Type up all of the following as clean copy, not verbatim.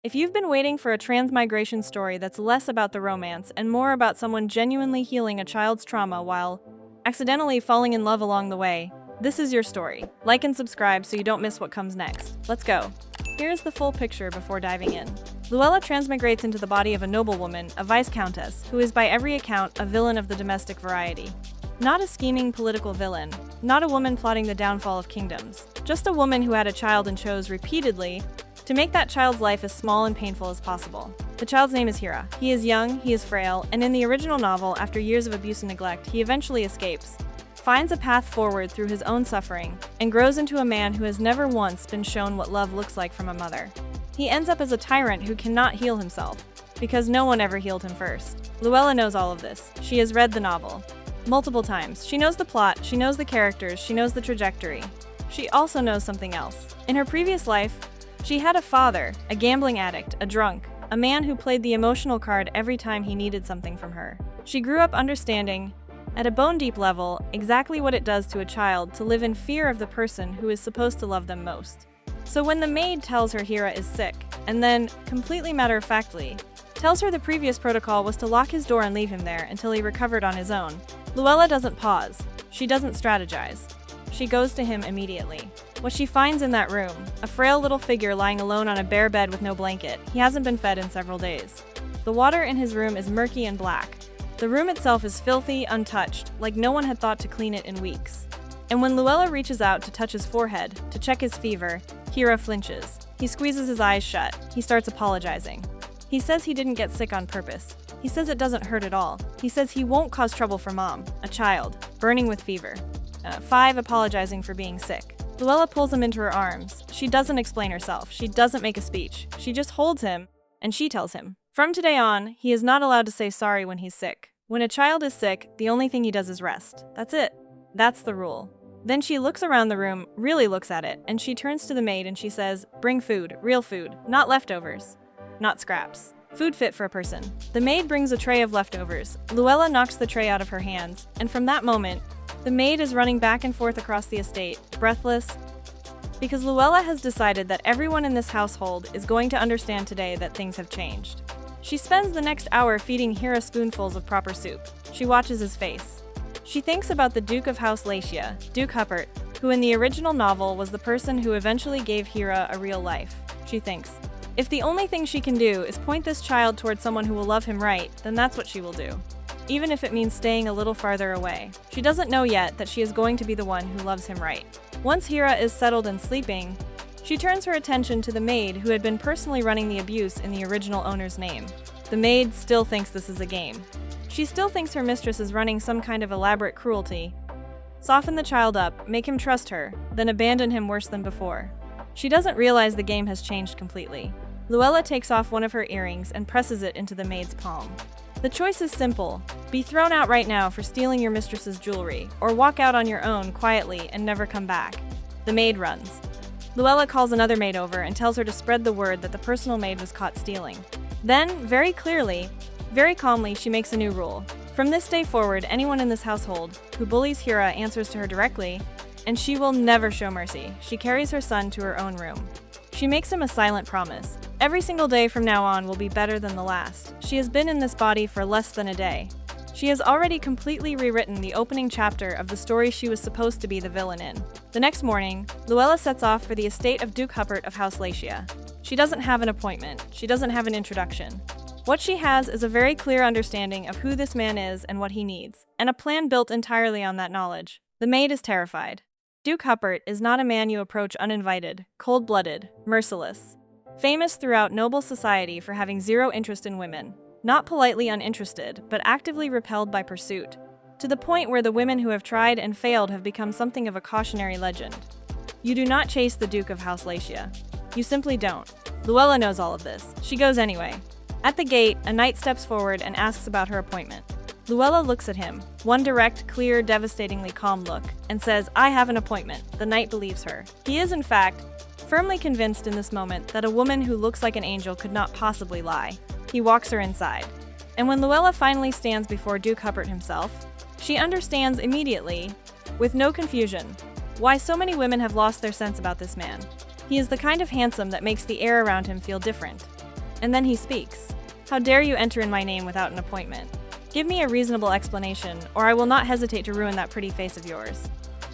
If you've been waiting for a transmigration story that's less about the romance and more about someone genuinely healing a child's trauma while accidentally falling in love along the way, this is your story. Like and subscribe so you don't miss what comes next. Let's go. Here's the full picture before diving in. Luella transmigrates into the body of a noblewoman, a vice-countess, who is by every account a villain of the domestic variety. Not a scheming political villain, not a woman plotting the downfall of kingdoms, just a woman who had a child and chose repeatedly to make that child's life as small and painful as possible. The child's name is Hira. He is young, he is frail, and in the original novel, after years of abuse and neglect, he eventually escapes, finds a path forward through his own suffering, and grows into a man who has never once been shown what love looks like from a mother. He ends up as a tyrant who cannot heal himself, because no one ever healed him first. Luella knows all of this. She has read the novel multiple times. She knows the plot, she knows the characters, she knows the trajectory. She also knows something else. In her previous life, she had a father, a gambling addict, a drunk, a man who played the emotional card every time he needed something from her. She grew up understanding, at a bone-deep level, exactly what it does to a child to live in fear of the person who is supposed to love them most. So when the maid tells her Hira is sick, and then, completely matter-of-factly, tells her the previous protocol was to lock his door and leave him there until he recovered on his own, Luella doesn't pause. She doesn't strategize. She goes to him immediately. What she finds in that room, a frail little figure lying alone on a bare bed with no blanket. He hasn't been fed in several days. The water in his room is murky and black. The room itself is filthy, untouched, like no one had thought to clean it in weeks. And when Luella reaches out to touch his forehead, to check his fever, Hira flinches. He squeezes his eyes shut. He starts apologizing. He says he didn't get sick on purpose. He says it doesn't hurt at all. He says he won't cause trouble for Mom, a child, burning with fever. 5, apologizing for being sick. Luella pulls him into her arms. She doesn't explain herself. She doesn't make a speech. She just holds him, and she tells him, from today on, he is not allowed to say sorry when he's sick. When a child is sick, the only thing he does is rest. That's it. That's the rule. Then she looks around the room, really looks at it, and she turns to the maid and she says, bring food, real food, not leftovers, not scraps. Food fit for a person. The maid brings a tray of leftovers. Luella knocks the tray out of her hands, and from that moment, the maid is running back and forth across the estate, breathless, because Luella has decided that everyone in this household is going to understand today that things have changed. She spends the next hour feeding Hira spoonfuls of proper soup. She watches his face. She thinks about the Duke of House Lachia, Duke Huppert, who in the original novel was the person who eventually gave Hira a real life. She thinks, if the only thing she can do is point this child towards someone who will love him right, then that's what she will do. Even if it means staying a little farther away. She doesn't know yet that she is going to be the one who loves him right. Once Hira is settled and sleeping, she turns her attention to the maid who had been personally running the abuse in the original owner's name. The maid still thinks this is a game. She still thinks her mistress is running some kind of elaborate cruelty. Soften the child up, make him trust her, then abandon him worse than before. She doesn't realize the game has changed completely. Luella takes off one of her earrings and presses it into the maid's palm. The choice is simple. Be thrown out right now for stealing your mistress's jewelry, or walk out on your own quietly and never come back. The maid runs. Luella calls another maid over and tells her to spread the word that the personal maid was caught stealing. Then, very clearly, very calmly, she makes a new rule. From this day forward, anyone in this household who bullies Hira answers to her directly, and she will never show mercy. She carries her son to her own room. She makes him a silent promise. Every single day from now on will be better than the last. She has been in this body for less than a day. She has already completely rewritten the opening chapter of the story she was supposed to be the villain in. The next morning, Luella sets off for the estate of Duke Huppert of House Lachia. She doesn't have an appointment. She doesn't have an introduction. What she has is a very clear understanding of who this man is and what he needs, and a plan built entirely on that knowledge. The maid is terrified. Duke Huppert is not a man you approach uninvited, cold-blooded, merciless. Famous throughout noble society for having zero interest in women. Not politely uninterested, but actively repelled by pursuit. To the point where the women who have tried and failed have become something of a cautionary legend. You do not chase the Duke of House Lachia. You simply don't. Luella knows all of this. She goes anyway. At the gate, a knight steps forward and asks about her appointment. Luella looks at him, one direct, clear, devastatingly calm look, and says, I have an appointment. The knight believes her. He is, in fact, firmly convinced in this moment that a woman who looks like an angel could not possibly lie. He walks her inside. And when Luella finally stands before Duke Huppert himself, she understands immediately, with no confusion, why so many women have lost their sense about this man. He is the kind of handsome that makes the air around him feel different. And then he speaks. "How dare you enter in my name without an appointment? Give me a reasonable explanation, or I will not hesitate to ruin that pretty face of yours."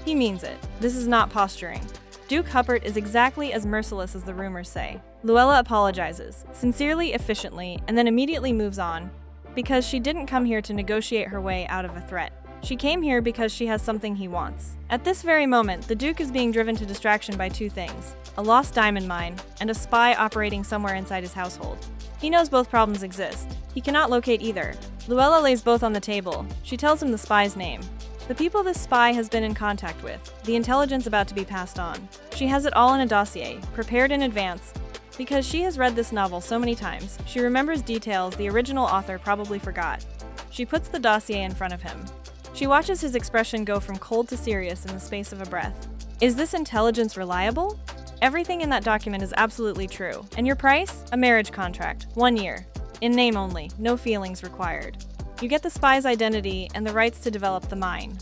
He means it. This is not posturing. Duke Huppert is exactly as merciless as the rumors say. Luella apologizes, sincerely, efficiently, and then immediately moves on, because she didn't come here to negotiate her way out of a threat. She came here because she has something he wants. At this very moment, the Duke is being driven to distraction by two things: a lost diamond mine and a spy operating somewhere inside his household. He knows both problems exist. He cannot locate either. Luella lays both on the table. She tells him the spy's name, the people this spy has been in contact with, the intelligence about to be passed on. She has it all in a dossier, prepared in advance. Because she has read this novel so many times, she remembers details the original author probably forgot. She puts the dossier in front of him. She watches his expression go from cold to serious in the space of a breath. Is this intelligence reliable? Everything in that document is absolutely true. And your price? A marriage contract. 1 year. In name only, no feelings required. You get the spy's identity and the rights to develop the mine.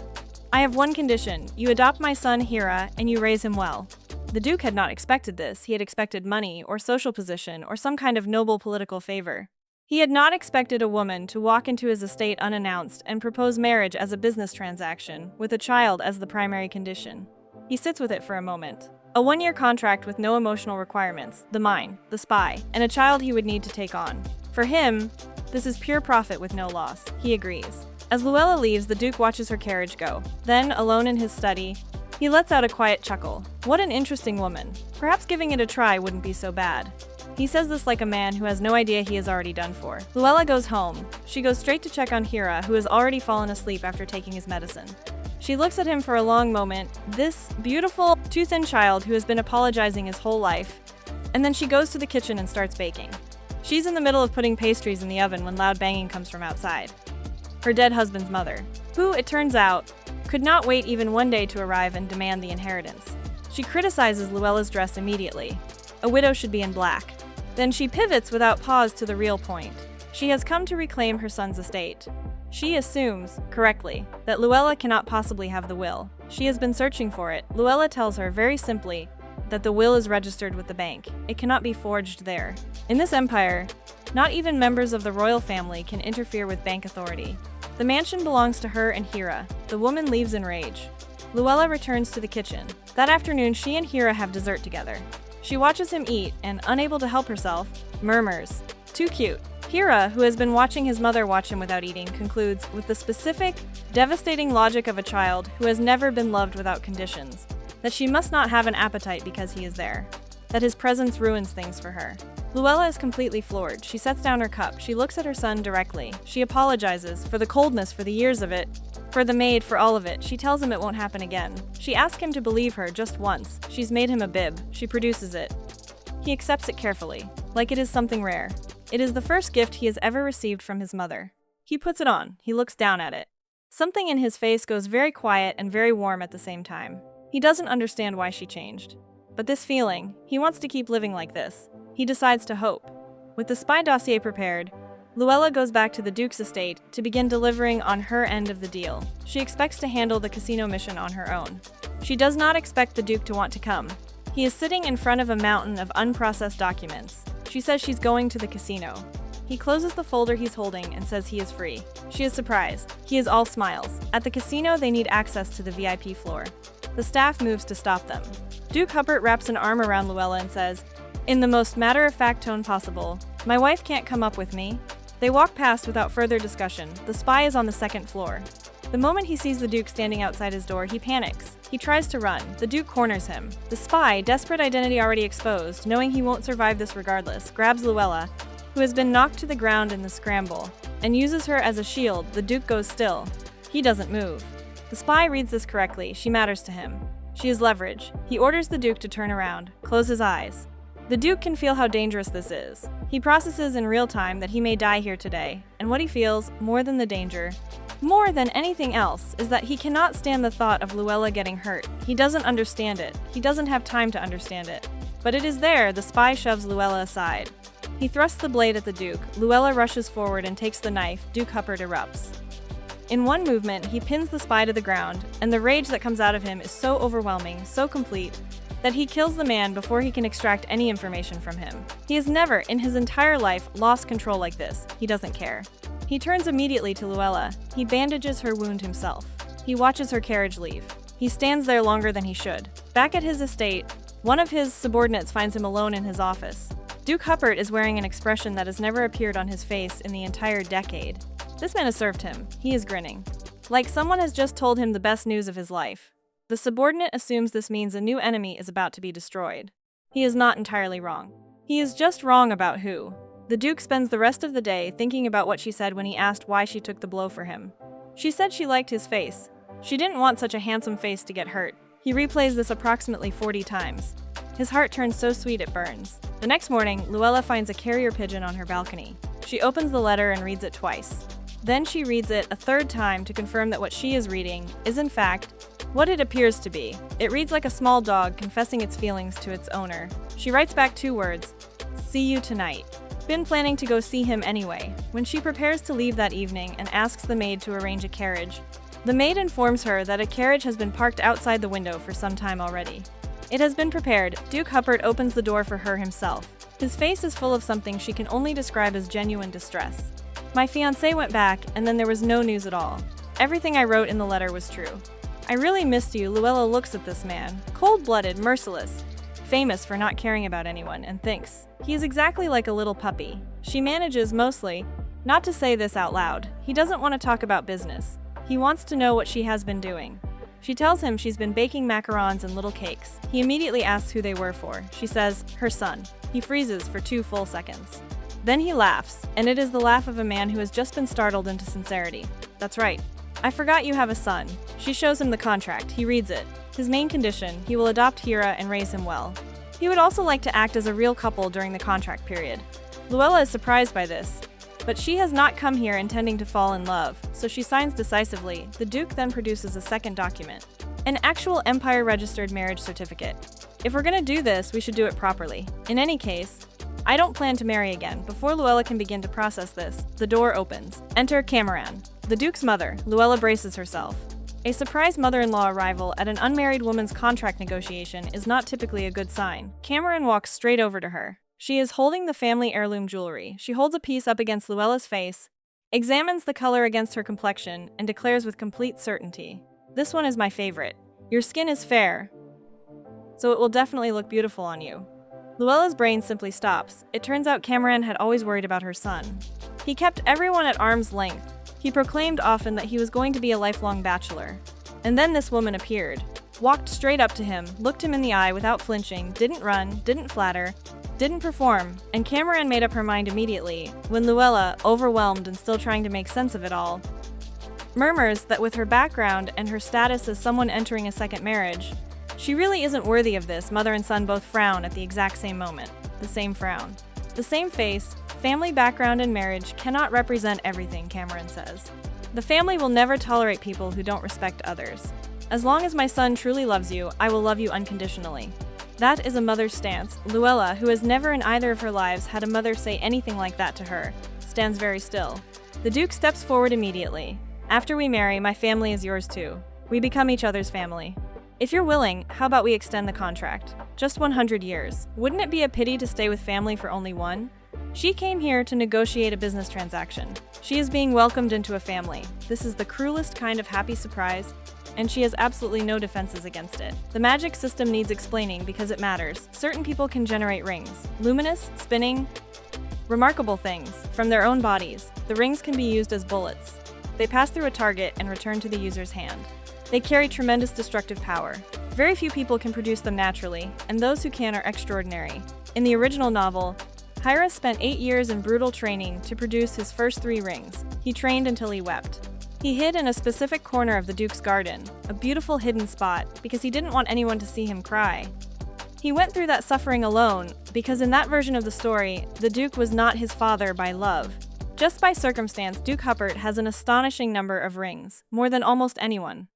I have one condition: you adopt my son Hira and you raise him well. The Duke had not expected this. He had expected money or social position or some kind of noble political favor. He had not expected a woman to walk into his estate unannounced and propose marriage as a business transaction, with a child as the primary condition. He sits with it for a moment. A 1-year contract with no emotional requirements, the mine, the spy, and a child he would need to take on. For him, this is pure profit with no loss. He agrees. As Luella leaves, the Duke watches her carriage go. Then, alone in his study, he lets out a quiet chuckle. What an interesting woman. Perhaps giving it a try wouldn't be so bad. He says this like a man who has no idea he is already done for. Luella goes home. She goes straight to check on Hira, who has already fallen asleep after taking his medicine. She looks at him for a long moment, this beautiful, too-thin child who has been apologizing his whole life, and then she goes to the kitchen and starts baking. She's in the middle of putting pastries in the oven when loud banging comes from outside. Her dead husband's mother, who, it turns out, could not wait even 1 day to arrive and demand the inheritance. She criticizes Luella's dress immediately. A widow should be in black. Then she pivots without pause to the real point. She has come to reclaim her son's estate. She assumes, correctly, that Luella cannot possibly have the will. She has been searching for it. Luella tells her, very simply, that the will is registered with the bank. It cannot be forged there. In this empire, not even members of the royal family can interfere with bank authority. The mansion belongs to her and Hira. The woman leaves in rage. Luella returns to the kitchen. That afternoon, she and Hira have dessert together. She watches him eat and, unable to help herself, murmurs, "Too cute." Hira, who has been watching his mother watch him without eating, concludes with the specific, devastating logic of a child who has never been loved without conditions, that she must not have an appetite because he is there, that his presence ruins things for her. Luella is completely floored. She sets down her cup. She looks at her son directly. She apologizes for the coldness, for the years of it, for the maid, for all of it. She tells him it won't happen again. She asks him to believe her just once. She's made him a bib. She produces it. He accepts it carefully, like it is something rare. It is the first gift he has ever received from his mother. He puts it on. He looks down at it. Something in his face goes very quiet and very warm at the same time. He doesn't understand why she changed. But this feeling, he wants to keep living like this. He decides to hope. With the spy dossier prepared, Luella goes back to the Duke's estate to begin delivering on her end of the deal. She expects to handle the casino mission on her own. She does not expect the Duke to want to come. He is sitting in front of a mountain of unprocessed documents. She says she's going to the casino. He closes the folder he's holding and says he is free. She is surprised. He is all smiles. At the casino, they need access to the VIP floor. The staff moves to stop them. Duke Huppert wraps an arm around Luella and says, in the most matter-of-fact tone possible, "My wife can't come up with me." They walk past without further discussion. The spy is on the second floor. The moment he sees the Duke standing outside his door, he panics. He tries to run. The Duke corners him. The spy, desperate identity already exposed, knowing he won't survive this regardless, grabs Luella, who has been knocked to the ground in the scramble, and uses her as a shield. The Duke goes still. He doesn't move. The spy reads this correctly. She matters to him. She is leverage. He orders the Duke to turn around, close his eyes. The Duke can feel how dangerous this is. He processes in real time that he may die here today, and what he feels, more than the danger, more than anything else, is that he cannot stand the thought of Luella getting hurt. He doesn't understand it. He doesn't have time to understand it. But it is there. The spy shoves Luella aside. He thrusts the blade at the Duke. Luella rushes forward and takes the knife. Duke Huppert erupts. In one movement, he pins the spy to the ground, and the rage that comes out of him is so overwhelming, so complete, that he kills the man before he can extract any information from him. He has never, in his entire life, lost control like this. He doesn't care. He turns immediately to Luella. He bandages her wound himself. He watches her carriage leave. He stands there longer than he should. Back at his estate, one of his subordinates finds him alone in his office. Duke Huppert is wearing an expression that has never appeared on his face in the entire decade. This man has served him. He is grinning, like someone has just told him the best news of his life. The subordinate assumes this means a new enemy is about to be destroyed. He is not entirely wrong. He is just wrong about who. The Duke spends the rest of the day thinking about what she said when he asked why she took the blow for him. She said she liked his face. She didn't want such a handsome face to get hurt. He replays this approximately 40 times. His heart turns so sweet it burns. The next morning, Luella finds a carrier pigeon on her balcony. She opens the letter and reads it twice. Then she reads it a third time to confirm that what she is reading is in fact what it appears to be. It reads like a small dog confessing its feelings to its owner. She writes back 2 words, "See you tonight." Been planning to go see him anyway. When she prepares to leave that evening and asks the maid to arrange a carriage, the maid informs her that a carriage has been parked outside the window for some time already. It has been prepared. Duke Huppert opens the door for her himself. His face is full of something she can only describe as genuine distress. "My fiancé went back, and then there was no news at all. Everything I wrote in the letter was true. I really missed you." Luella looks at this man, cold-blooded, merciless, famous for not caring about anyone, and thinks he is exactly like a little puppy. She manages, mostly, not to say this out loud. He doesn't want to talk about business. He wants to know what she has been doing. She tells him she's been baking macarons and little cakes. He immediately asks who they were for. She says, her son. He freezes for 2 full seconds. Then he laughs, and it is the laugh of a man who has just been startled into sincerity. "That's right. I forgot you have a son." She shows him the contract. He reads it. His main condition, he will adopt Hira and raise him well. He would also like to act as a real couple during the contract period. Luella is surprised by this, but she has not come here intending to fall in love, so she signs decisively. The Duke then produces a second document, an actual Empire-registered marriage certificate. "If we're gonna do this, we should do it properly. In any case, I don't plan to marry again." Before Luella can begin to process this, the door opens. Enter Cameron, the Duke's mother. Luella braces herself. A surprise mother-in-law arrival at an unmarried woman's contract negotiation is not typically a good sign. Cameron walks straight over to her. She is holding the family heirloom jewelry. She holds a piece up against Luella's face, examines the color against her complexion, and declares with complete certainty, "This one is my favorite. Your skin is fair, so it will definitely look beautiful on you." Luella's brain simply stops. It turns out Cameron had always worried about her son. He kept everyone at arm's length. He proclaimed often that he was going to be a lifelong bachelor. And then this woman appeared, walked straight up to him, looked him in the eye without flinching, didn't run, didn't flatter, didn't perform, and Cameron made up her mind immediately, when Luella, overwhelmed and still trying to make sense of it all, murmurs that with her background and her status as someone entering a second marriage, she really isn't worthy of this. Mother and son both frown at the exact same moment. The same frown. The same face. Family background and marriage cannot represent everything, Cameron says. "The family will never tolerate people who don't respect others. As long as my son truly loves you, I will love you unconditionally." That is a mother's stance. Luella, who has never in either of her lives had a mother say anything like that to her, stands very still. The Duke steps forward immediately. "After we marry, my family is yours too. We become each other's family. If you're willing, how about we extend the contract? Just 100 years. Wouldn't it be a pity to stay with family for only one?" She came here to negotiate a business transaction. She is being welcomed into a family. This is the cruelest kind of happy surprise, and she has absolutely no defenses against it. The magic system needs explaining because it matters. Certain people can generate rings. Luminous, spinning, remarkable things from their own bodies. The rings can be used as bullets. They pass through a target and return to the user's hand. They carry tremendous destructive power. Very few people can produce them naturally, and those who can are extraordinary. In the original novel, Hira spent 8 years in brutal training to produce his first 3 rings. He trained until he wept. He hid in a specific corner of the Duke's garden, a beautiful hidden spot, because he didn't want anyone to see him cry. He went through that suffering alone, because in that version of the story, the Duke was not his father by love. Just by circumstance, Duke Huppert has an astonishing number of rings, more than almost anyone.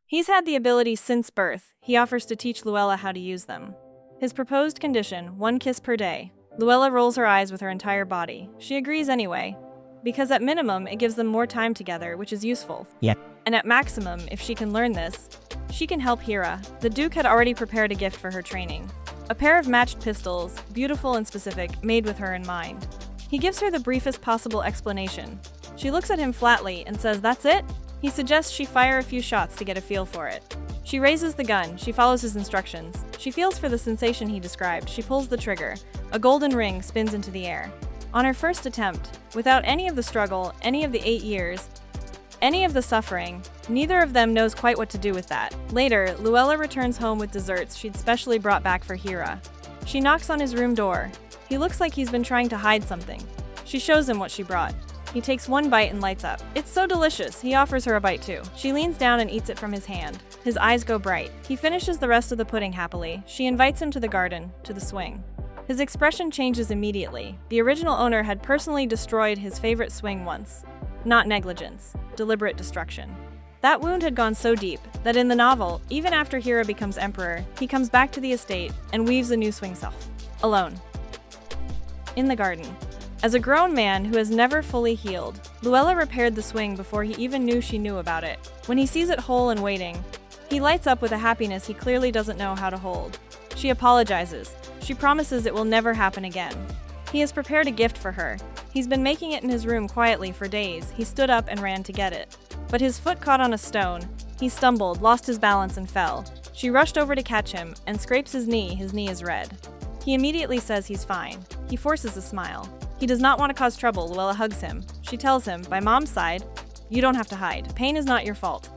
He's had the ability since birth. He offers to teach Luella how to use them. His proposed condition, 1 kiss per day. Luella rolls her eyes with her entire body. She agrees anyway, because at minimum, it gives them more time together, which is useful. Yeah. And at maximum, if she can learn this, She can help Hira. The Duke had already prepared a gift for her training. A pair of matched pistols, beautiful and specific, made with her in mind. He gives her the briefest possible explanation. She looks at him flatly and says, "That's it?" He suggests she fire a few shots to get a feel for it. She raises the gun, she follows his instructions. She feels for the sensation he described, she pulls the trigger. A golden ring spins into the air. On her first attempt, without any of the struggle, any of the 8 years, any of the suffering, neither of them knows quite what to do with that. Later, Luella returns home with desserts she'd specially brought back for Hira. She knocks on his room door. He looks like he's been trying to hide something. She shows him what she brought. He takes one bite and lights up. It's so delicious, he offers her a bite too. She leans down and eats it from his hand. His eyes go bright. He finishes the rest of the pudding happily. She invites him to the garden, to the swing. His expression changes immediately. The original owner had personally destroyed his favorite swing once. Not negligence, deliberate destruction. That wound had gone so deep that in the novel, even after Hira becomes emperor, he comes back to the estate and weaves a new swing self. Alone. In the garden. As a grown man who has never fully healed, Luella repaired the swing before he even knew she knew about it. When he sees it whole and waiting, he lights up with a happiness he clearly doesn't know how to hold. She apologizes. She promises it will never happen again. He has prepared a gift for her. He's been making it in his room quietly for days. He stood up and ran to get it. But his foot caught on a stone. He stumbled, lost his balance, and fell. She rushed over to catch him and scrapes his knee. His knee is red. He immediately says he's fine. He forces a smile. He does not want to cause trouble. Luella hugs him. She tells him, by Mom's side, you don't have to hide. Pain is not your fault.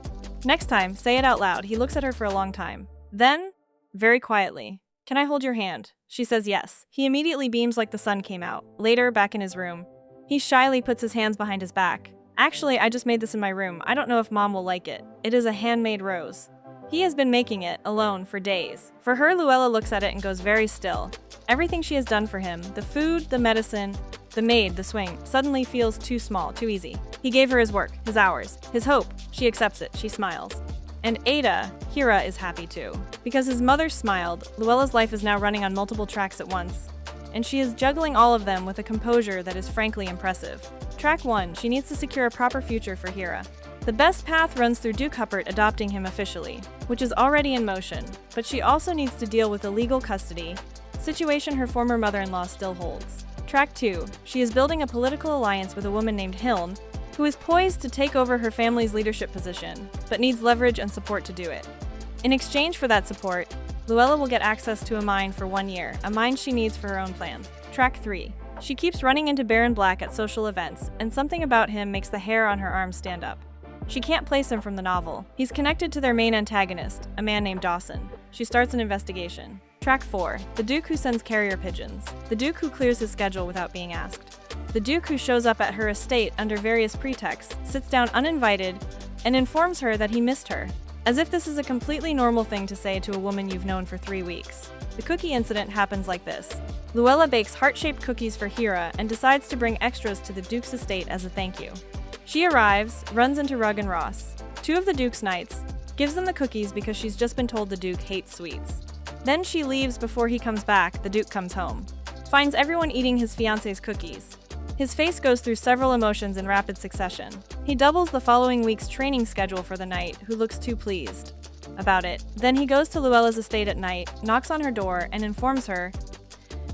Next time, say it out loud. He looks at her for a long time. Then, very quietly, can I hold your hand? She says yes. He immediately beams like the sun came out. Later, back in his room, he shyly puts his hands behind his back. Actually, I just made this in my room. I don't know if Mom will like it. It is a handmade rose. He has been making it, alone, for days. For her, Luella looks at it and goes very still. Everything she has done for him, the food, the medicine, the maid, the swing, suddenly feels too small, too easy. He gave her his work, his hours, his hope. She accepts it, she smiles. And Ada, Hira, is happy too. Because his mother smiled, Luella's life is now running on multiple tracks at once. And she is juggling all of them with a composure that is frankly impressive. Track 1, she needs to secure a proper future for Hira. The best path runs through Duke Huppert adopting him officially, which is already in motion, but she also needs to deal with the legal custody situation her former mother-in-law still holds. Track 2, she is building a political alliance with a woman named Hiln, who is poised to take over her family's leadership position, but needs leverage and support to do it. In exchange for that support, Luella will get access to a mine for 1 year, a mine she needs for her own plans. Track 3, she keeps running into Baron Black at social events, and something about him makes the hair on her arms stand up. She can't place him from the novel. He's connected to their main antagonist, a man named Dawson. She starts an investigation. Track 4, the Duke who sends carrier pigeons. The Duke who clears his schedule without being asked. The Duke who shows up at her estate under various pretexts, sits down uninvited, and informs her that he missed her. As if this is a completely normal thing to say to a woman you've known for 3 weeks. The cookie incident happens like this. Luella bakes heart-shaped cookies for Hira and decides to bring extras to the Duke's estate as a thank you. She arrives, runs into Rugg and Ross, 2 of the Duke's knights, gives them the cookies because she's just been told the Duke hates sweets. Then she leaves before he comes back. The Duke comes home, finds everyone eating his fiancé's cookies. His face goes through several emotions in rapid succession. He doubles the following week's training schedule for the knight, who looks too pleased about it. Then he goes to Luella's estate at night, knocks on her door, and informs her,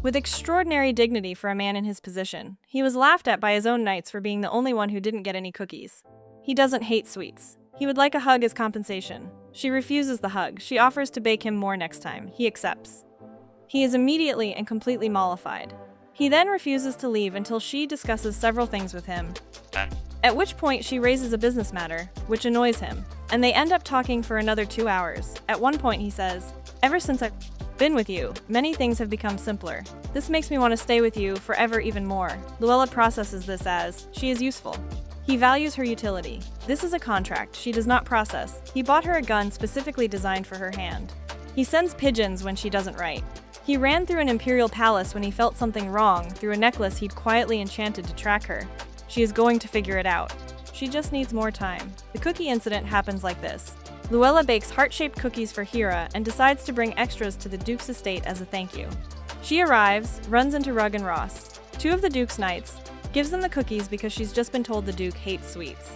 with extraordinary dignity for a man in his position, he was laughed at by his own knights for being the only one who didn't get any cookies. He doesn't hate sweets. He would like a hug as compensation. She refuses the hug. She offers to bake him more next time. He accepts. He is immediately and completely mollified. He then refuses to leave until she discusses several things with him, at which point she raises a business matter, which annoys him, and they end up talking for another 2 hours. At one point he says, "Ever since I've been with you, many things have become simpler. This makes me want to stay with you forever even more." Luella processes this as, she is useful. He values her utility. This is a contract she does not process. He bought her a gun specifically designed for her hand. He sends pigeons when she doesn't write. He ran through an imperial palace when he felt something wrong through a necklace he'd quietly enchanted to track her. She is going to figure it out. She just needs more time. The cookie incident happens like this. Luella bakes heart-shaped cookies for Hira and decides to bring extras to the Duke's estate as a thank you. She arrives, runs into Rugg and Ross, 2 of the Duke's knights, gives them the cookies because she's just been told the Duke hates sweets.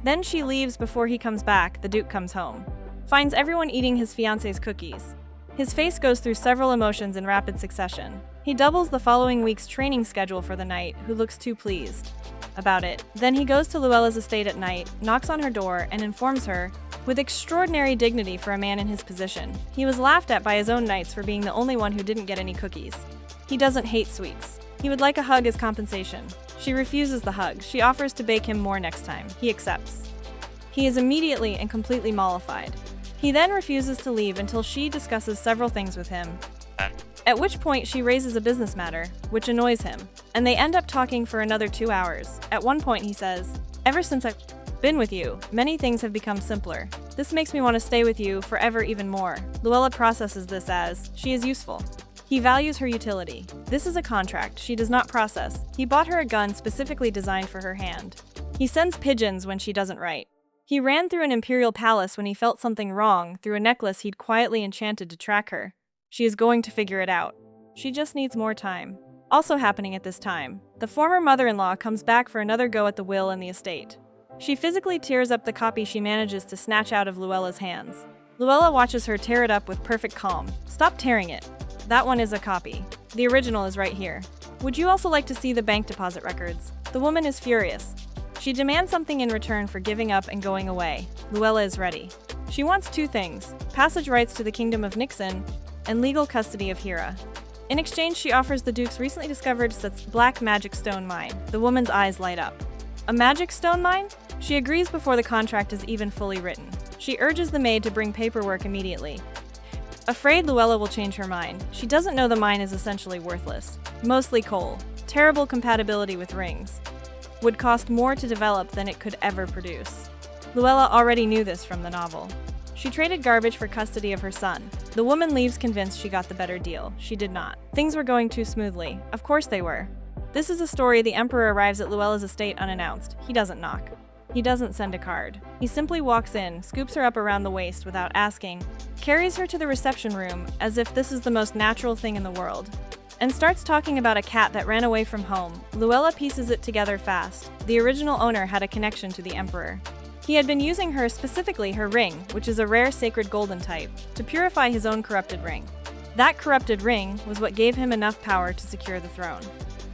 Then she leaves before he comes back. The Duke comes home, finds everyone eating his fiancé's cookies. His face goes through several emotions in rapid succession. He doubles the following week's training schedule for the knight, who looks too pleased about it. Then he goes to Luella's estate at night, knocks on her door, and informs her, with extraordinary dignity for a man in his position. He was laughed at by his own knights for being the only one who didn't get any cookies. He doesn't hate sweets. He would like a hug as compensation. She refuses the hug. She offers to bake him more next time. He accepts. He is immediately and completely mollified. He then refuses to leave until she discusses several things with him, at which point she raises a business matter, which annoys him, and they end up talking for another 2 hours. At one point he says, "Ever since I've been with you, many things have become simpler. This makes me want to stay with you forever even more." Luella processes this as, she is useful. He values her utility. This is a contract she does not process. He bought her a gun specifically designed for her hand. He sends pigeons when she doesn't write. He ran through an imperial palace when he felt something wrong through a necklace he'd quietly enchanted to track her. She is going to figure it out. She just needs more time. Also happening at this time, the former mother-in-law comes back for another go at the will and the estate. She physically tears up the copy she manages to snatch out of Luella's hands. Luella watches her tear it up with perfect calm. "Stop tearing it. That one is a copy. The original is right here. Would you also like to see the bank deposit records?" The woman is furious. She demands something in return for giving up and going away. Luella is ready. She wants 2 things: passage rights to the kingdom of Nixon and legal custody of Hira. In exchange, she offers the Duke's recently discovered black magic stone mine. The woman's eyes light up. A magic stone mine? She agrees before the contract is even fully written. She urges the maid to bring paperwork immediately. Afraid Luella will change her mind, she doesn't know the mine is essentially worthless. Mostly coal. Terrible compatibility with rings. Would cost more to develop than it could ever produce. Luella already knew this from the novel. She traded garbage for custody of her son. The woman leaves convinced she got the better deal. She did not. Things were going too smoothly. Of course they were. This is a story. The Emperor arrives at Luella's estate unannounced. He doesn't knock. He doesn't send a card. He simply walks in, scoops her up around the waist without asking, carries her to the reception room as if this is the most natural thing in the world, and starts talking about a cat that ran away from home. Luella pieces it together fast. The original owner had a connection to the Emperor. He had been using her, specifically her ring, which is a rare sacred golden type, to purify his own corrupted ring. That corrupted ring was what gave him enough power to secure the throne.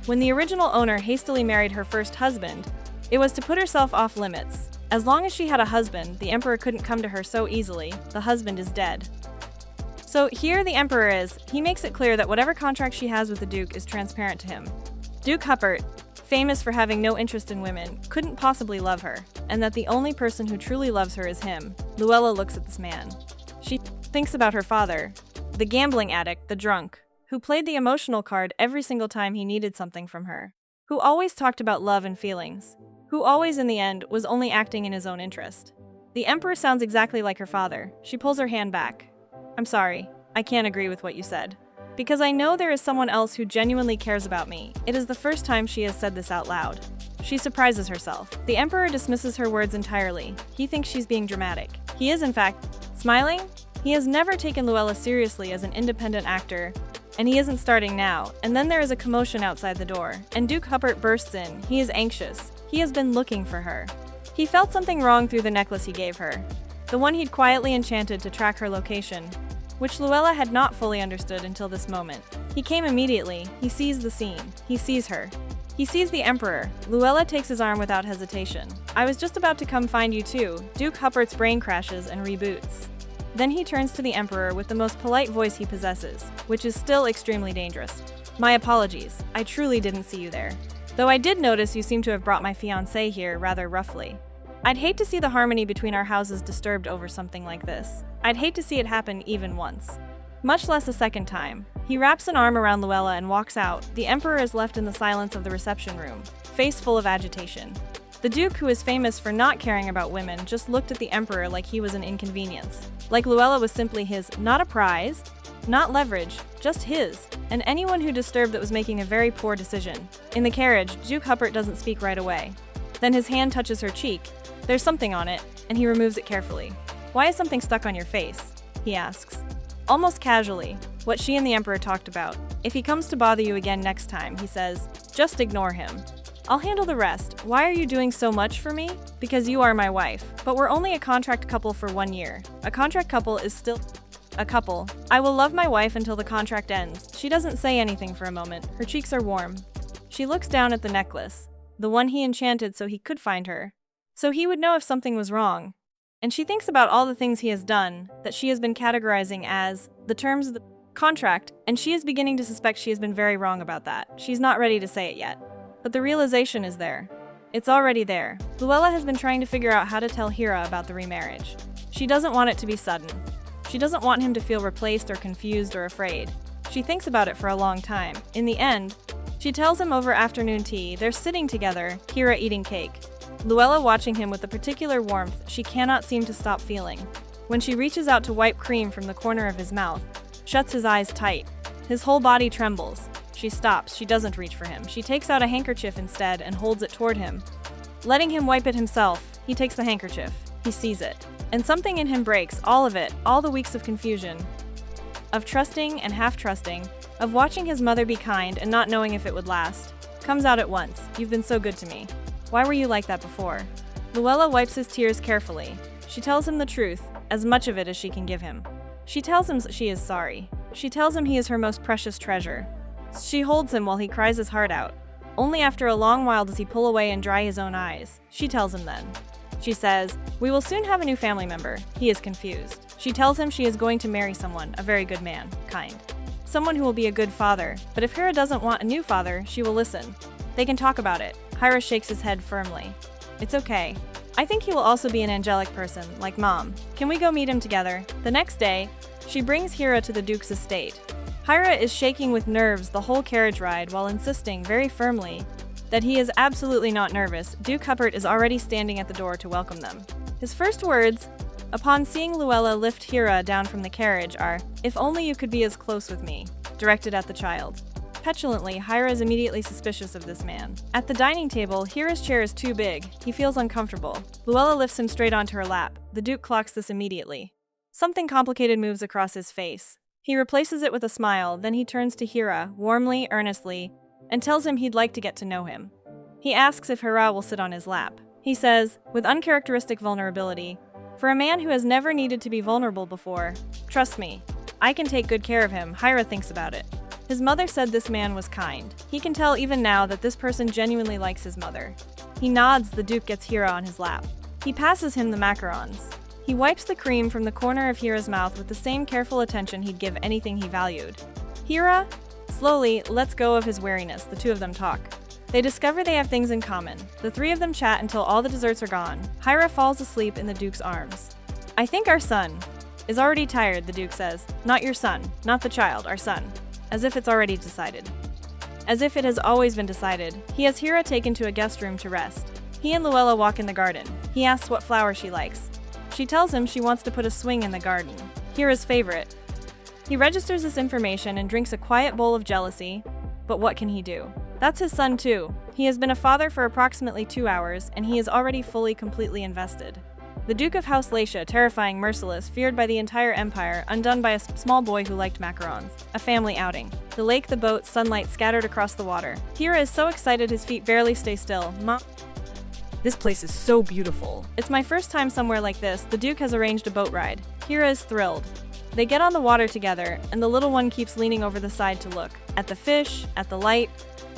When the original owner hastily married her first husband, it was to put herself off limits. As long as she had a husband, the Emperor couldn't come to her so easily. The husband is dead. So here the Emperor is. He makes it clear that whatever contract she has with the Duke is transparent to him. Duke Huppert, famous for having no interest in women, couldn't possibly love her, and that the only person who truly loves her is him. Luella looks at this man. She thinks about her father, the gambling addict, the drunk, who played the emotional card every single time he needed something from her, who always talked about love and feelings, who always in the end was only acting in his own interest. The Emperor sounds exactly like her father. She pulls her hand back. "I'm sorry, I can't agree with what you said. Because I know there is someone else who genuinely cares about me." It is the first time she has said this out loud. She surprises herself. The Emperor dismisses her words entirely. He thinks she's being dramatic. He is, in fact, smiling. He has never taken Luella seriously as an independent actor, and he isn't starting now. And then there is a commotion outside the door, and Duke Huppert bursts in. He is anxious. He has been looking for her. He felt something wrong through the necklace he gave her, the one he'd quietly enchanted to track her location, which Luella had not fully understood until this moment. He came immediately. He sees the scene. He sees her. He sees the Emperor. Luella takes his arm without hesitation. "I was just about to come find you too." Duke Huppert's brain crashes and reboots. Then he turns to the Emperor with the most polite voice he possesses, which is still extremely dangerous. "My apologies. I truly didn't see you there. Though I did notice you seem to have brought my fiancé here rather roughly. I'd hate to see the harmony between our houses disturbed over something like this. I'd hate to see it happen even once. Much less a second time." He wraps an arm around Luella and walks out. The Emperor is left in the silence of the reception room, face full of agitation. The Duke, who is famous for not caring about women, just looked at the Emperor like he was an inconvenience. Like Luella was simply his, not a prize, not leverage, just his, and anyone who disturbed that was making a very poor decision. In the carriage, Duke Huppert doesn't speak right away. Then his hand touches her cheek. There's something on it, and he removes it carefully. "Why is something stuck on your face?" he asks. Almost casually, what she and the Emperor talked about. "If he comes to bother you again next time," he says, "just ignore him." I'll handle the rest. Why are you doing so much for me? Because you are my wife. But we're only a contract couple for 1 year. A contract couple is still a couple. I will love my wife until the contract ends. She doesn't say anything for a moment. Her cheeks are warm. She looks down at the necklace, the one he enchanted so he could find her, so he would know if something was wrong. And she thinks about all the things he has done, that she has been categorizing as the terms of the contract, and she is beginning to suspect she has been very wrong about that. She's not ready to say it yet. But the realization is there. It's already there. Luella has been trying to figure out how to tell Hira about the remarriage. She doesn't want it to be sudden. She doesn't want him to feel replaced or confused or afraid. She thinks about it for a long time. In the end, she tells him over afternoon tea. They're sitting together, Hira eating cake. Luella watching him with a particular warmth she cannot seem to stop feeling. When she reaches out to wipe cream from the corner of his mouth, shuts his eyes tight. His whole body trembles. She stops. She doesn't reach for him. She takes out a handkerchief instead and holds it toward him. Letting him wipe it himself, he takes the handkerchief. He sees it. And something in him breaks, all of it, all the weeks of confusion, of trusting and half-trusting, of watching his mother be kind and not knowing if it would last. Comes out at once. You've been so good to me. Why were you like that before? Luella wipes his tears carefully. She tells him the truth, as much of it as she can give him. She tells him she is sorry. She tells him he is her most precious treasure. She holds him while he cries his heart out. Only after a long while does he pull away and dry his own eyes. She tells him then. She says, "We will soon have a new family member." He is confused. She tells him she is going to marry someone, a very good man, kind. Someone who will be a good father. But if Hira doesn't want a new father, she will listen. They can talk about it. Hira shakes his head firmly. It's okay. I think he will also be an angelic person, like Mom. Can we go meet him together? The next day, she brings Hira to the Duke's estate. Hira is shaking with nerves the whole carriage ride while insisting very firmly that he is absolutely not nervous. Duke Huppert is already standing at the door to welcome them. His first words, upon seeing Luella lift Hira down from the carriage, are, "If only you could be as close with me," directed at the child. Petulantly, Hira is immediately suspicious of this man. At the dining table, Hira's chair is too big. He feels uncomfortable. Luella lifts him straight onto her lap. The Duke clocks this immediately. Something complicated moves across his face. He replaces it with a smile, then he turns to Hira, warmly, earnestly, and tells him he'd like to get to know him. He asks if Hira will sit on his lap. He says, with uncharacteristic vulnerability, "For a man who has never needed to be vulnerable before, trust me, I can take good care of him." Hira thinks about it. His mother said this man was kind. He can tell even now that this person genuinely likes his mother. He nods. The Duke gets Hira on his lap. He passes him the macarons. He wipes the cream from the corner of Hira's mouth with the same careful attention he'd give anything he valued. Hira, slowly, lets go of his wariness. The two of them talk. They discover they have things in common. The three of them chat until all the desserts are gone. Hira falls asleep in the Duke's arms. "I think our son is already tired," the Duke says. "Not your son, not the child, our son." As if it's already decided. As if it has always been decided. He has Hira taken to a guest room to rest. He and Luella walk in the garden. He asks what flower she likes. She tells him she wants to put a swing in the garden. Hira's favorite. He registers this information and drinks a quiet bowl of jealousy, but what can he do? That's his son too. He has been a father for approximately 2 hours, and he is already fully, completely invested. The Duke of House Latia, terrifying, merciless, feared by the entire empire, undone by a small boy who liked macarons. A family outing. The lake, the boat, sunlight scattered across the water. Hira is so excited his feet barely stay still. Mom, this place is so beautiful. It's my first time somewhere like this. The Duke has arranged a boat ride. Hira is thrilled. They get on the water together, and the little one keeps leaning over the side to look. At the fish, at the light,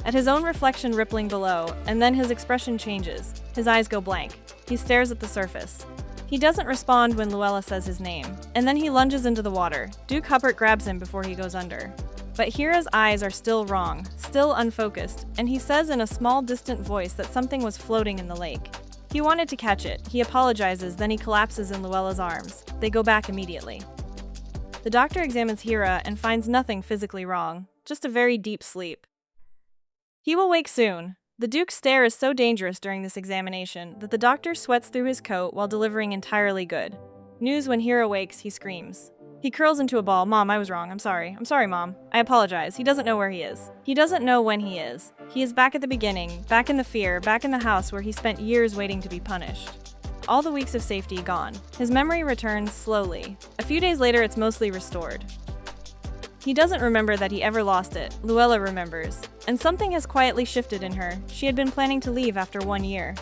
at his own reflection rippling below, and then his expression changes. His eyes go blank. He stares at the surface. He doesn't respond when Luella says his name, and then he lunges into the water. Duke Huppert grabs him before he goes under. But Hira's eyes are still wrong, still unfocused, and he says in a small, distant voice that something was floating in the lake. He wanted to catch it. He apologizes, then he collapses in Luella's arms. They go back immediately. The doctor examines Hira and finds nothing physically wrong, just a very deep sleep. He will wake soon. The Duke's stare is so dangerous during this examination that the doctor sweats through his coat while delivering entirely good news. When Hira wakes, he screams. He curls into a ball. "Mom, I was wrong. I'm sorry, Mom. I apologize." He doesn't know where he is. He doesn't know when he is. He is back at the beginning, back in the fear, back in the house where he spent years waiting to be punished. All the weeks of safety gone. His memory returns slowly. A few days later, it's mostly restored. He doesn't remember that he ever lost it, Luella remembers. And something has quietly shifted in her. She had been planning to leave after 1 year.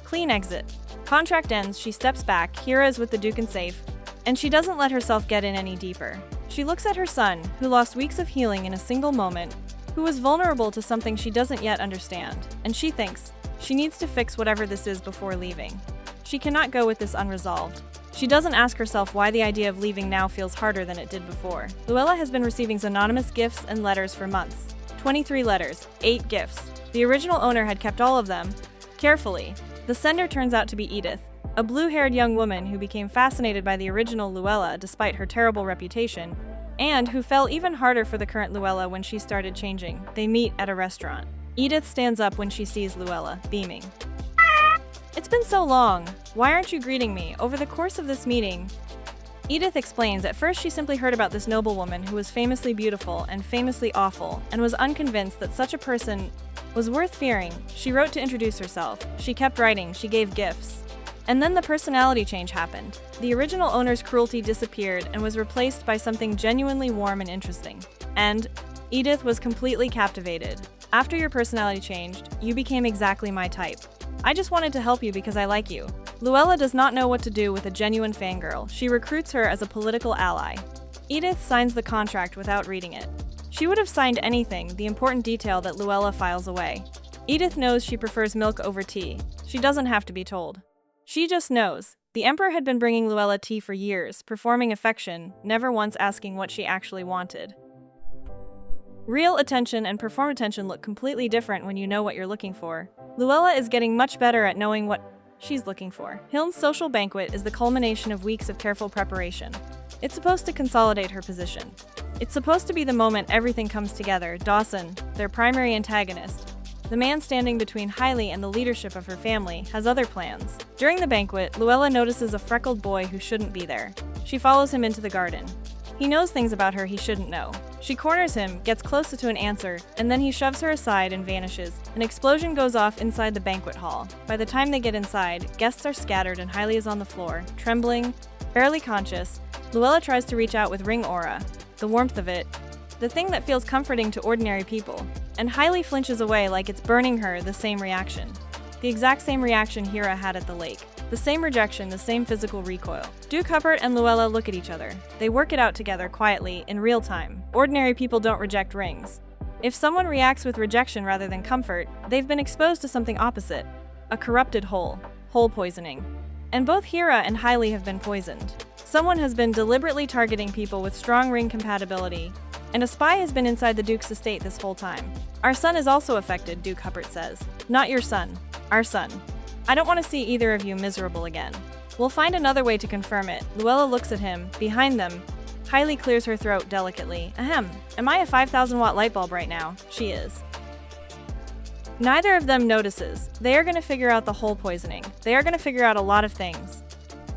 Clean exit. Contract ends, she steps back, Hira is with the Duke and safe, and she doesn't let herself get in any deeper. She looks at her son, who lost weeks of healing in a single moment, who was vulnerable to something she doesn't yet understand, and she thinks she needs to fix whatever this is before leaving. She cannot go with this unresolved. She doesn't ask herself why the idea of leaving now feels harder than it did before. Luella has been receiving anonymous gifts and letters for months. 23 letters, 8 gifts. The original owner had kept all of them, carefully. The sender turns out to be Edith, a blue-haired young woman who became fascinated by the original Luella despite her terrible reputation, and who fell even harder for the current Luella when she started changing. They meet at a restaurant. Edith stands up when she sees Luella, beaming. "It's been so long. Why aren't you greeting me?" Over the course of this meeting, Edith explains at first she simply heard about this noblewoman who was famously beautiful and famously awful, and was unconvinced that such a person was worth fearing. She wrote to introduce herself. She kept writing, she gave gifts. And then the personality change happened. The original owner's cruelty disappeared and was replaced by something genuinely warm and interesting. And Edith was completely captivated. "After your personality changed, you became exactly my type. I just wanted to help you because I like you." Luella does not know what to do with a genuine fangirl. She recruits her as a political ally. Edith signs the contract without reading it. She would have signed anything, the important detail that Luella files away. Edith knows she prefers milk over tea. She doesn't have to be told. She just knows. The Emperor had been bringing Luella tea for years, performing affection, never once asking what she actually wanted. Real attention and perform attention look completely different when you know what you're looking for. Luella is getting much better at knowing what she's looking for. Hilne's social banquet is the culmination of weeks of careful preparation. It's supposed to consolidate her position. It's supposed to be the moment everything comes together. Dawson, their primary antagonist, the man standing between Hailey and the leadership of her family, has other plans. During the banquet, Luella notices a freckled boy who shouldn't be there. She follows him into the garden. He knows things about her he shouldn't know. She corners him, gets closer to an answer, and then he shoves her aside and vanishes. An explosion goes off inside the banquet hall. By the time they get inside, guests are scattered and Hailey is on the floor, trembling, barely conscious. Luella tries to reach out with ring aura, the warmth of it, the thing that feels comforting to ordinary people. And Hailey flinches away like it's burning her, the same reaction. The exact same reaction Hira had at the lake. The same rejection, the same physical recoil. Duke Huppert and Luella look at each other. They work it out together quietly, in real time. Ordinary people don't reject rings. If someone reacts with rejection rather than comfort, they've been exposed to something opposite. A corrupted hole poisoning. And both Hira and Hailey have been poisoned. Someone has been deliberately targeting people with strong ring compatibility, and a spy has been inside the Duke's estate this whole time. "Our son is also affected," Duke Huppert says. "Not your son. Our son. I don't want to see either of you miserable again. We'll find another way to confirm it." Luella looks at him. Behind them, Hailey clears her throat delicately. "Ahem. Am I a 5,000-watt light bulb right now?" She is. Neither of them notices. They are going to figure out the hole poisoning. They are going to figure out a lot of things.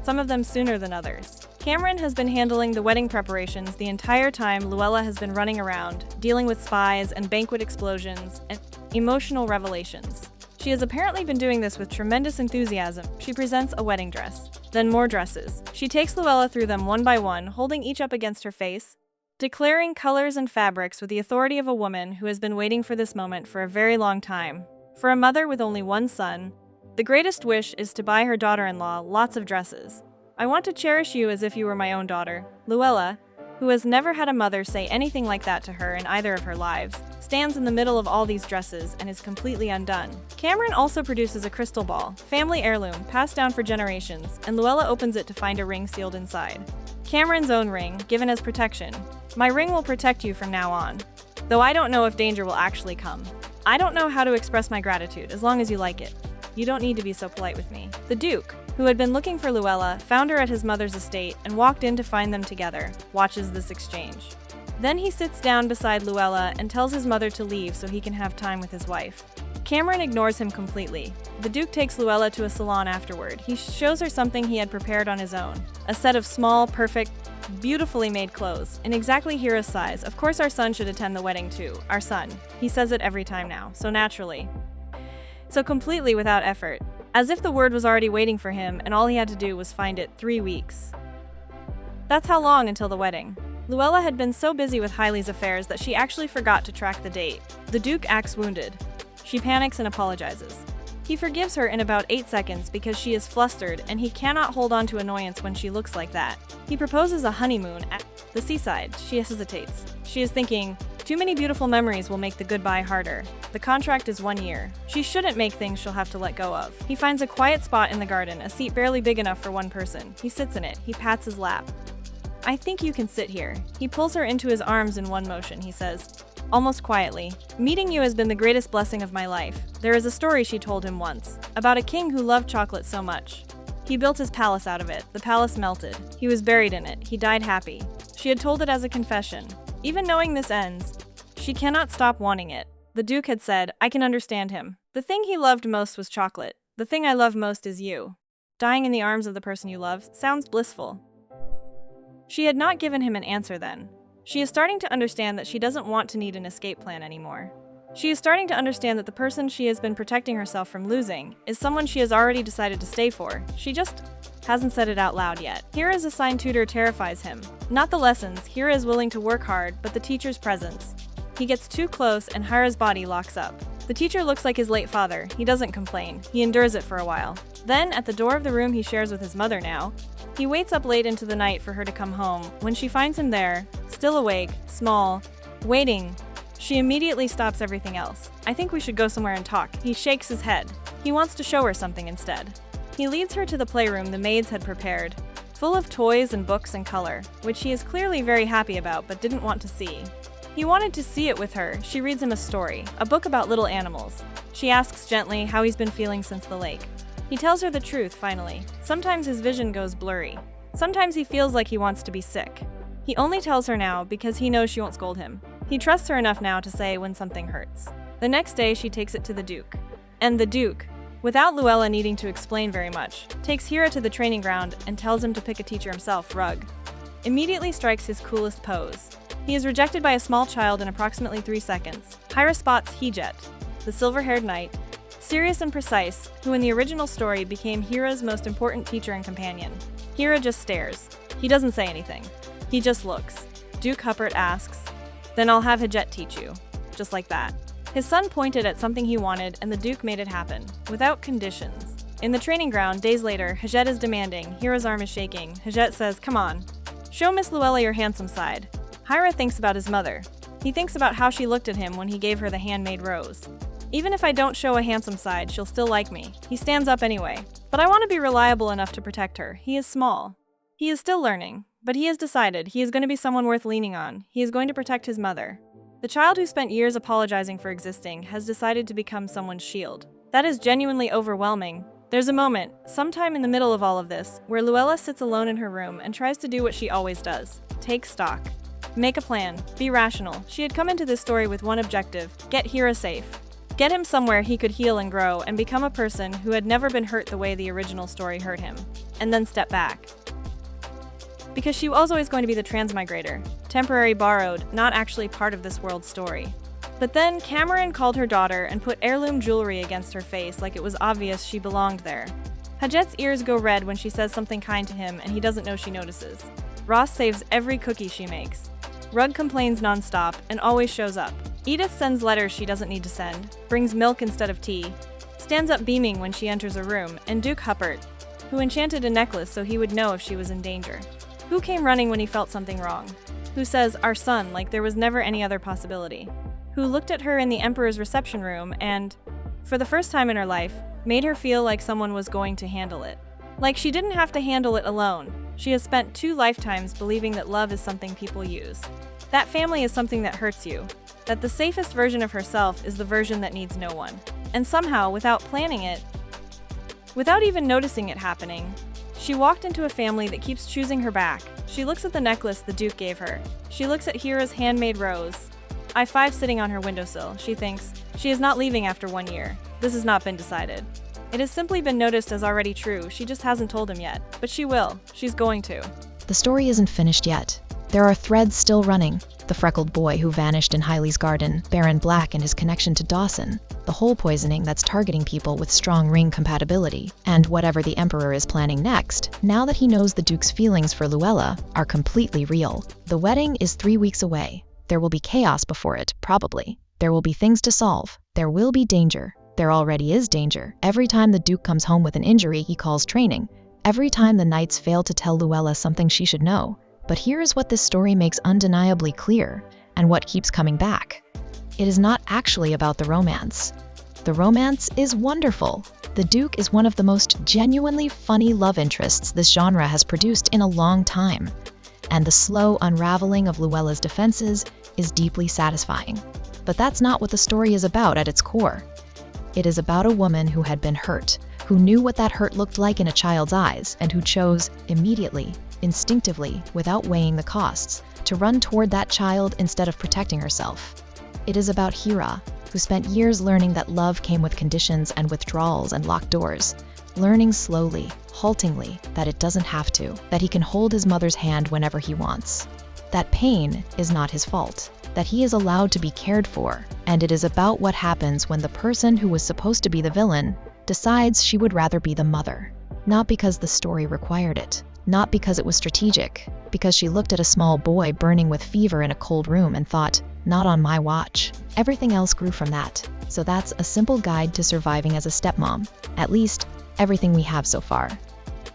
Some of them sooner than others. Cameron has been handling the wedding preparations the entire time Luella has been running around, dealing with spies and banquet explosions and emotional revelations. She has apparently been doing this with tremendous enthusiasm. She presents a wedding dress, then more dresses. She takes Luella through them one by one, holding each up against her face, declaring colors and fabrics with the authority of a woman who has been waiting for this moment for a very long time. For a mother with only one son, the greatest wish is to buy her daughter-in-law lots of dresses. "I want to cherish you as if you were my own daughter." Luella, who has never had a mother say anything like that to her in either of her lives, stands in the middle of all these dresses and is completely undone. Cameron also produces a crystal ball, family heirloom, passed down for generations, and Luella opens it to find a ring sealed inside. Cameron's own ring, given as protection. "My ring will protect you from now on. Though I don't know if danger will actually come. I don't know how to express my gratitude, as long as you like it. You don't need to be so polite with me." The Duke, who had been looking for Luella, found her at his mother's estate and walked in to find them together, watches this exchange. Then he sits down beside Luella and tells his mother to leave so he can have time with his wife. Cameron ignores him completely. The Duke takes Luella to a salon afterward. He shows her something he had prepared on his own. A set of small, perfect, beautifully made clothes, in exactly Hira's size. Of course our son should attend the wedding too. Our son. He says it every time now, so naturally. So completely without effort. As if the word was already waiting for him and all he had to do was find it. 3 weeks. That's how long until the wedding. Luella had been so busy with Hailey's affairs that she actually forgot to track the date. The Duke acts wounded. She panics and apologizes. He forgives her in about 8 seconds because she is flustered and he cannot hold on to annoyance when she looks like that. He proposes a honeymoon at the seaside. She hesitates. She is thinking, too many beautiful memories will make the goodbye harder. The contract is 1 year. She shouldn't make things she'll have to let go of. He finds a quiet spot in the garden, a seat barely big enough for one person. He sits in it. He pats his lap. I think you can sit here. He pulls her into his arms in one motion, he says, almost quietly. Meeting you has been the greatest blessing of my life. There is a story she told him once, about a king who loved chocolate so much. He built his palace out of it. The palace melted. He was buried in it. He died happy. She had told it as a confession. Even knowing this ends, she cannot stop wanting it. The Duke had said, I can understand him. The thing he loved most was chocolate. The thing I love most is you. Dying in the arms of the person you love sounds blissful. She had not given him an answer then. She is starting to understand that she doesn't want to need an escape plan anymore. She is starting to understand that the person she has been protecting herself from losing is someone she has already decided to stay for. She just hasn't said it out loud yet. Hira's assigned tutor terrifies him. Not the lessons. Hira is willing to work hard, but the teacher's presence. He gets too close and Hira's body locks up. The teacher looks like his late father. He doesn't complain. He endures it for a while. Then, at the door of the room he shares with his mother now, he waits up late into the night for her to come home. When she finds him there, still awake, small, waiting, she immediately stops everything else. I think we should go somewhere and talk. He shakes his head. He wants to show her something instead. He leads her to the playroom the maids had prepared, full of toys and books and color, which he is clearly very happy about but didn't want to see. He wanted to see it with her. She reads him a story, a book about little animals. She asks gently how he's been feeling since the lake. He tells her the truth, finally. Sometimes his vision goes blurry. Sometimes he feels like he wants to be sick. He only tells her now because he knows she won't scold him. He trusts her enough now to say when something hurts. The next day, she takes it to the Duke. And the Duke, without Luella needing to explain very much, takes Hira to the training ground and tells him to pick a teacher himself, Rug. Immediately strikes his coolest pose. He is rejected by a small child in approximately 3 seconds. Hira spots Hejet, the silver-haired knight, serious and precise, who in the original story became Hira's most important teacher and companion. Hira just stares. He doesn't say anything. He just looks. Duke Huppert asks, then I'll have Hejet teach you. Just like that. His son pointed at something he wanted and the Duke made it happen, without conditions. In the training ground, days later, Hejet is demanding. Hira's arm is shaking. Hejet says, come on. Show Miss Luella your handsome side. Hira thinks about his mother. He thinks about how she looked at him when he gave her the handmade rose. Even if I don't show a handsome side, she'll still like me. He stands up anyway. But I want to be reliable enough to protect her. He is small. He is still learning. But he has decided he is going to be someone worth leaning on. He is going to protect his mother. The child who spent years apologizing for existing has decided to become someone's shield. That is genuinely overwhelming. There's a moment, sometime in the middle of all of this, where Luella sits alone in her room and tries to do what she always does. Take stock. Make a plan. Be rational. She had come into this story with one objective: get Hira safe. Get him somewhere he could heal and grow and become a person who had never been hurt the way the original story hurt him. And then step back. Because she was always going to be the transmigrator. Temporary borrowed, not actually part of this world's story. But then Cameron called her daughter and put heirloom jewelry against her face like it was obvious she belonged there. Hejet's ears go red when she says something kind to him and he doesn't know she notices. Ross saves every cookie she makes. Rug complains nonstop and always shows up. Edith sends letters she doesn't need to send, brings milk instead of tea, stands up beaming when she enters a room, and Duke Huppert, who enchanted a necklace so he would know if she was in danger. Who came running when he felt something wrong? Who says, our son, like there was never any other possibility? Who looked at her in the Emperor's reception room and, for the first time in her life, made her feel like someone was going to handle it. Like she didn't have to handle it alone. She has spent 2 lifetimes believing that love is something people use. That family is something that hurts you. That the safest version of herself is the version that needs no one. And somehow, without planning it, without even noticing it happening, she walked into a family that keeps choosing her back. She looks at the necklace the Duke gave her. She looks at Hira's handmade rose. I-5 sitting on her windowsill. She thinks, she is not leaving after 1 year. This has not been decided. It has simply been noticed as already true. She just hasn't told him yet. But she will. She's going to. The story isn't finished yet. There are threads still running. The freckled boy who vanished in Hailey's garden, Baron Black and his connection to Dawson, the whole poisoning that's targeting people with strong ring compatibility, and whatever the Emperor is planning next, now that he knows the Duke's feelings for Luella are completely real. The wedding is 3 weeks away. There will be chaos before it, probably. There will be things to solve. There will be danger. There already is danger. Every time the Duke comes home with an injury he calls training. Every time the knights fail to tell Luella something she should know. But here is what this story makes undeniably clear, and what keeps coming back. It is not actually about the romance. The romance is wonderful. The Duke is one of the most genuinely funny love interests this genre has produced in a long time. And the slow unraveling of Luella's defenses is deeply satisfying. But that's not what the story is about at its core. It is about a woman who had been hurt, who knew what that hurt looked like in a child's eyes, and who chose, immediately, instinctively, without weighing the costs, to run toward that child instead of protecting herself. It is about Hira, who spent years learning that love came with conditions and withdrawals and locked doors, learning slowly, haltingly, that it doesn't have to, that he can hold his mother's hand whenever he wants. That pain is not his fault, that he is allowed to be cared for, and it is about what happens when the person who was supposed to be the villain decides she would rather be the mother. Not because the story required it, not because it was strategic, because she looked at a small boy burning with fever in a cold room and thought, not on my watch. Everything else grew from that. So that's a simple guide to surviving as a stepmom. At least, everything we have so far.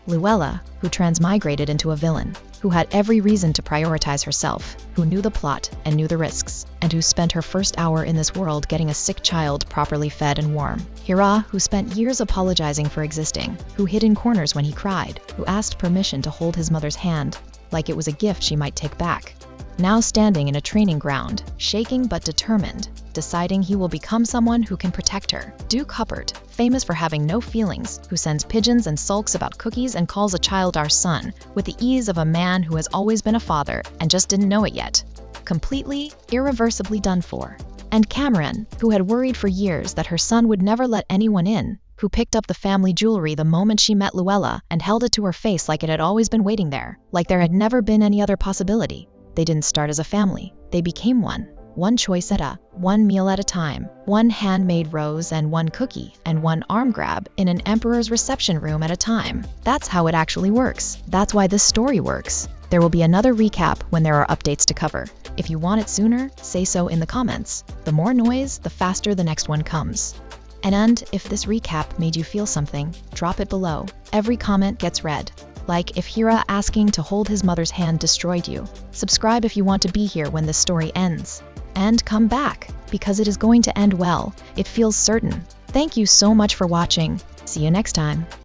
Luella, who transmigrated into a villain, who had every reason to prioritize herself, who knew the plot and knew the risks, and who spent her first hour in this world getting a sick child properly fed and warm. Hira, who spent years apologizing for existing, who hid in corners when he cried, who asked permission to hold his mother's hand, like it was a gift she might take back. Now standing in a training ground, shaking but determined, deciding he will become someone who can protect her. Duke Hubbard, famous for having no feelings, who sends pigeons and sulks about cookies and calls a child our son, with the ease of a man who has always been a father and just didn't know it yet. Completely, irreversibly done for. And Cameron, who had worried for years that her son would never let anyone in, who picked up the family jewelry the moment she met Luella and held it to her face like it had always been waiting there, like there had never been any other possibility. They didn't start as a family. They became one. One choice at a, one meal at a time, one handmade rose and one cookie, and one arm grab in an emperor's reception room at a time. That's how it actually works. That's why this story works. There will be another recap when there are updates to cover. If you want it sooner, say so in the comments. The more noise, the faster the next one comes. And if this recap made you feel something, drop it below. Every comment gets read. Like if Hira asking to hold his mother's hand destroyed you. Subscribe if you want to be here when this story ends. And come back, because it is going to end well. It feels certain. Thank you so much for watching. See you next time.